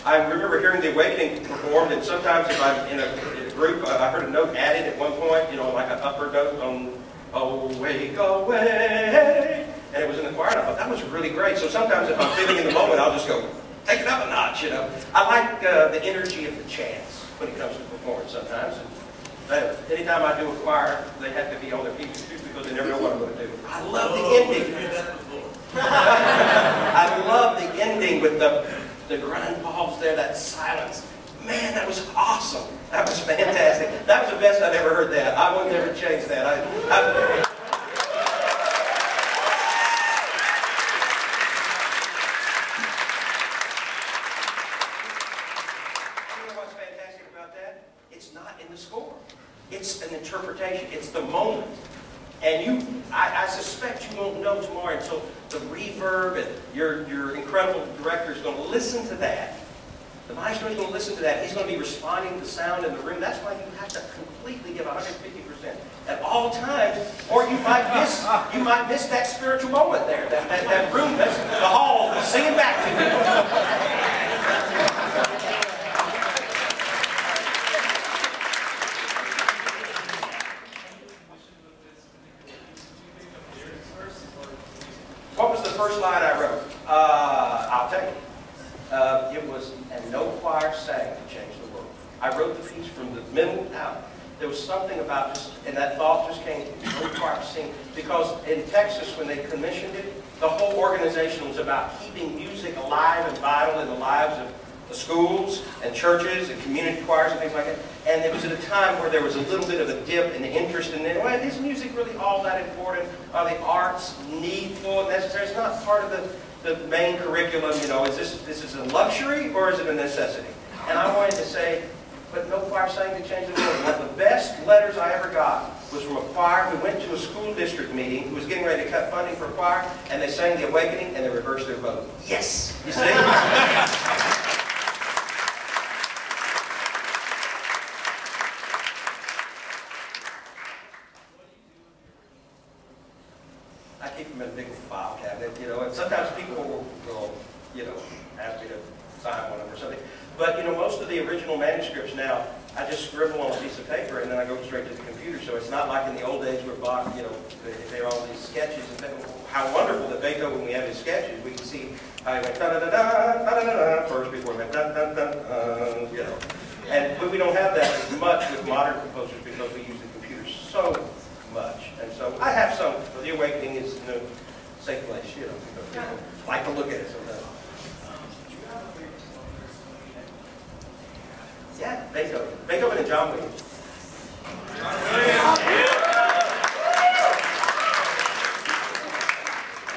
I remember hearing the Awakening performed, and sometimes if I'm in a group, I heard a note added at one point, you know, like an upper note on "Awake, away," and it was in the choir, and I thought that was really great. So sometimes if I'm feeling in the moment, I'll just go, take it up a notch, you know. I like the energy of the chants when it comes to performance sometimes. Anytime I do a choir, they have to be on their feet because they never know what I'm going to do. I love the ending. I love the ending with the grand pause there, that silence. Man, that was awesome. That was fantastic. That was the best I've ever heard that. I would never change that. You know what's fantastic about that? It's not in the score. It's an interpretation. It's the moment. And I suspect you won't know tomorrow until the reverb and your incredible director is going to listen to that. The maestro is going to listen to that. He's going to be responding to the sound in the room. That's why you have to completely give 150% at all times, or you might miss that spiritual moment there. That room, that's the hall singing back to you. What was the first line I wrote? I'll tell you. It was, "And no choir sang to change the world." I wrote the piece from the middle out. There was something about this, and that thought just came, no choir sing. Because in Texas, when they commissioned it, the whole organization was about keeping music alive and vital in the lives of the schools and churches and community choirs and things like that. And it was at a time where there was a little bit of a dip in the interest in it. Well, is music really all that important? Are the arts needful and necessary? It's not part of the main curriculum, you know. Is this is a luxury or is it a necessity? And I wanted to say, but no choir sang to change the world. One of the best letters I ever got was from a choir who went to a school district meeting who was getting ready to cut funding for a choir, and they sang the Awakening and they reversed their vote. Yes! You see? I keep them in a big file cabinet, you know, and sometimes people will, you know, ask me to sign one of them or something. But, you know, most of the original manuscripts now, I just scribble on a piece of paper and then I go straight to the computer. So it's not like in the old days where Bach, you know, there are all these sketches. And how wonderful that Beethoven, when we have his sketches, we can see how he went da-da-da-da, da-da-da-da first before he went da-da-da-da, you know. But we don't have that as much with modern composers because we use the computer so much. And so I have some, but the Awakening is in a safe place, you know, because people like to look at it sometimes. Yeah, Beethoven. Beethoven and John Williams.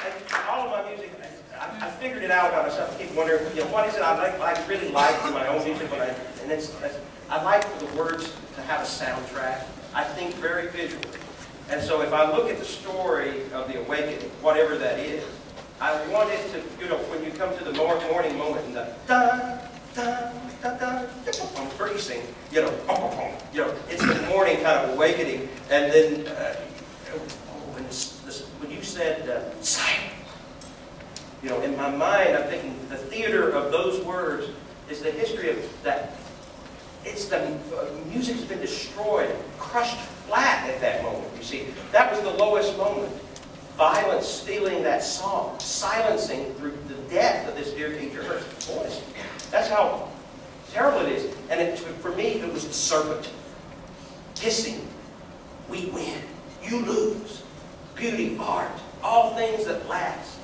And all of my music, I figured it out about myself. I keep wondering, you know, what is it I really like in my own music? I like for the words to have a soundtrack. I think very visually. And so if I look at the story of the Awakening, whatever that is, I want it to, you know, when you come to the morning moment and the da, da, da, da, da, you sing, you know, it's the morning kind of awakening. And then, when you said silent, you know, in my mind, I'm thinking the theater of those words is the history of that. It's the music has been destroyed, crushed flat at that moment, you see. That was the lowest moment. Violence stealing that song, silencing through the death of this dear teacher, her voice. That's how terrible it is. And for me, it was the serpent. Hissing. We win. You lose. Beauty, art, all things that last.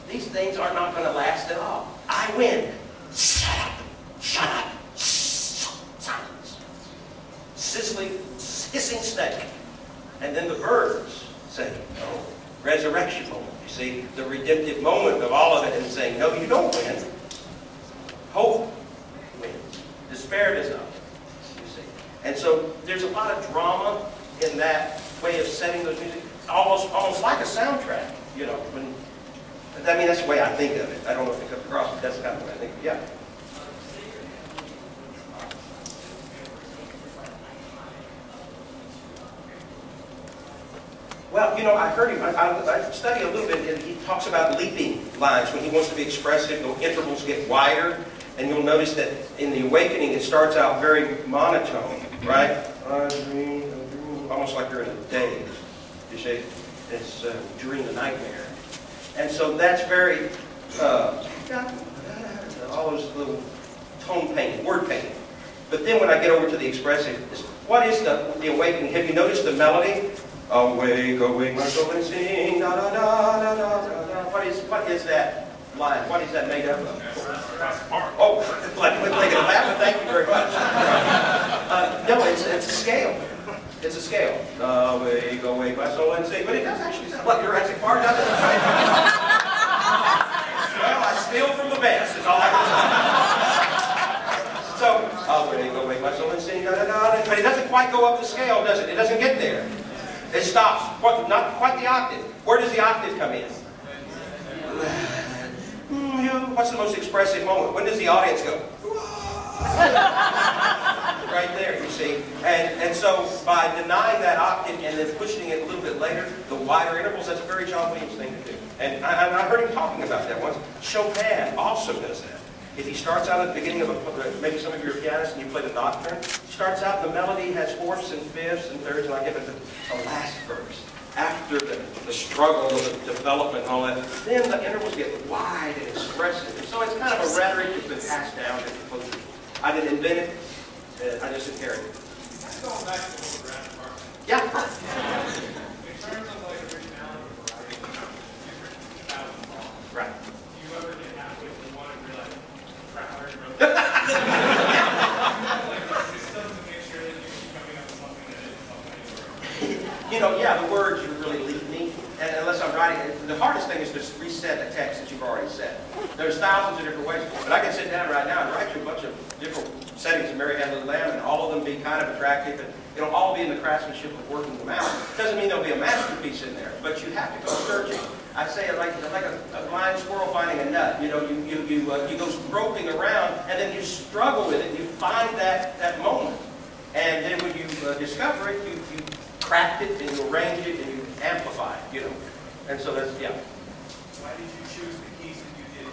These things are not going to last at all. I win. Shut up. Shut up. Silence. Sizzling, hissing snake. And then the birds say, no. Resurrection moment. You see, the redemptive moment of all of it, and saying, no, you don't win. Hope wins. Despair does not win. You see. And so there's a lot of drama in that way of setting those music, almost like a soundtrack. You know, I mean, that's the way I think of it. I don't know if it comes across, but that's kind of the way I think of it. Yeah. Well, you know, I heard him, I study a little bit, and he talks about leaping lines when he wants to be expressive, the intervals get wider, And you'll notice that in the awakening, it starts out very monotone, right? Almost like you're in a daze. You see? It's during the nightmare. And so that's very, all those little tone painting, word painting. But then when I get over to the expressive, what is the awakening? Have you noticed the melody? Awake, awake, my soul, and sing, da da da da da da. What is that line? What is that made up of? Oh, like taking a laugh, but thank you very much. No, it's a scale. It's a scale. Awake, awake, my soul, and sing. But it does actually sound like Jurassic Park, doesn't it? Well, I steal from the best, is all I can say. So, awake, awake, my soul, and sing, da da da. But it doesn't quite go up the scale, does it? It doesn't get there. It stops. Not quite the octave. Where does the octave come in? What's the most expressive moment? When does the audience go? Right there, you see. And so by denying that octave and then pushing it a little bit later, the wider intervals, that's a very John Williams thing to do. And I heard him talking about that once. Chopin also does that. If he starts out at the beginning of maybe some of you are pianists and you play the nocturne, he starts out, the melody has fourths and fifths and thirds, and I give it the last verse. After the struggle, the development and all that, then the intervals get wide and expressive. And so it's kind of a rhetoric that's been passed down to composers. I didn't invent it, I just inherited it. That's going back to what we're at, Mark. Yeah. In terms of like originality or variety, you've written 2,000 songs. Right. Do you ever get halfway through one and realize, crap, I already wrote like the system to make sure that you keep coming up with something that isn't something you wrote? You know, yeah, the words you really leave me. And unless I'm writing, the hardest thing is to reset a text that you've already set. There's thousands of different ways, but I can sit down right now and write you a bunch of different settings of Mary Had Little Lamb, and all of them be kind of attractive, and it'll all be in the craftsmanship of working them out. Doesn't mean there'll be a masterpiece in there, but you have to go searching. I say it like a blind squirrel finding a nut. You know, you go groping around, and then you struggle with it. You find that moment, and then when you discover it, you craft it and you arrange it and you amplify it. You know, and so that's Why did you choose the keys that you did to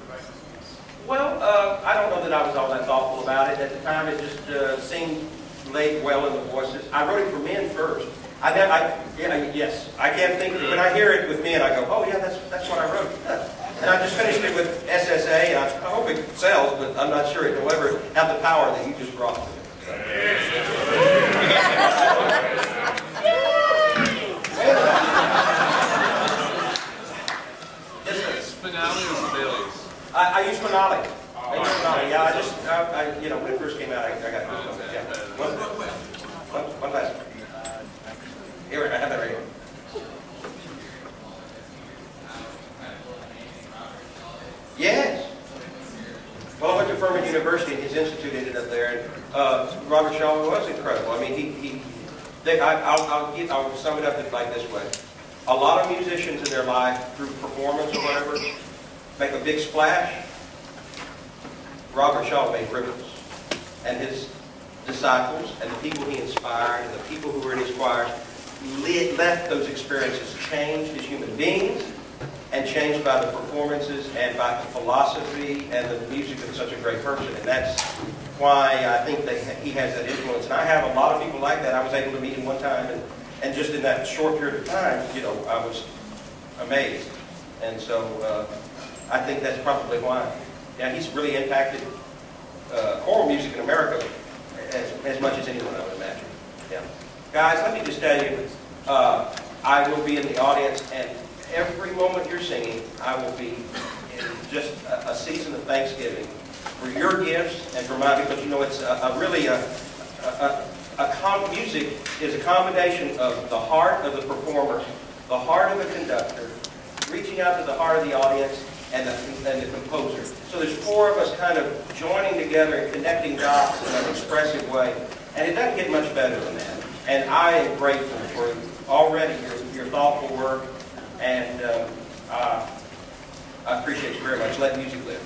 write this piece? Well, I don't know that I was all that thoughtful about it. At the time, it just seemed laid well in the voices. I wrote it for men first. Yes, I can't think of it. When I hear it with men, I go, oh yeah, that's what I wrote. And I just finished it with SSA, and I hope it sells, but I'm not sure it will ever have the power that you just brought to it. Finale or Sibelius? I use Finale. Yeah, you know, when it first came out, I got it. Yeah. One last. Here, I have that right here. Yes. Well, I went to Furman University, and his institute ended up there, and Robert Shaw was incredible. I mean, I'll sum it up like this way. A lot of musicians in their life, through performance or whatever, make a big splash. Robert Shaw made ripples. And his disciples, and the people he inspired, and the people who were in his choirs, left those experiences changed as human beings, and changed by the performances, and by the philosophy, and the music of such a great person. And that's why I think that he has that influence. And I have a lot of people like that. I was able to meet him one time, and just in that short period of time, you know, I was amazed. And so I think that's probably why. Yeah, he's really impacted choral music in America as much as anyone, I would imagine. Yeah. Guys, let me just tell you, I will be in the audience, and every moment you're singing, I will be in just a season of thanksgiving for your gifts and for mine, because you know it's music is a combination of the heart of the performer, the heart of the conductor, reaching out to the heart of the audience, and the composer. So there's four of us kind of joining together and connecting dots in an expressive way, and it doesn't get much better than that. And I am grateful for already your thoughtful work, and I appreciate you very much. Let music live.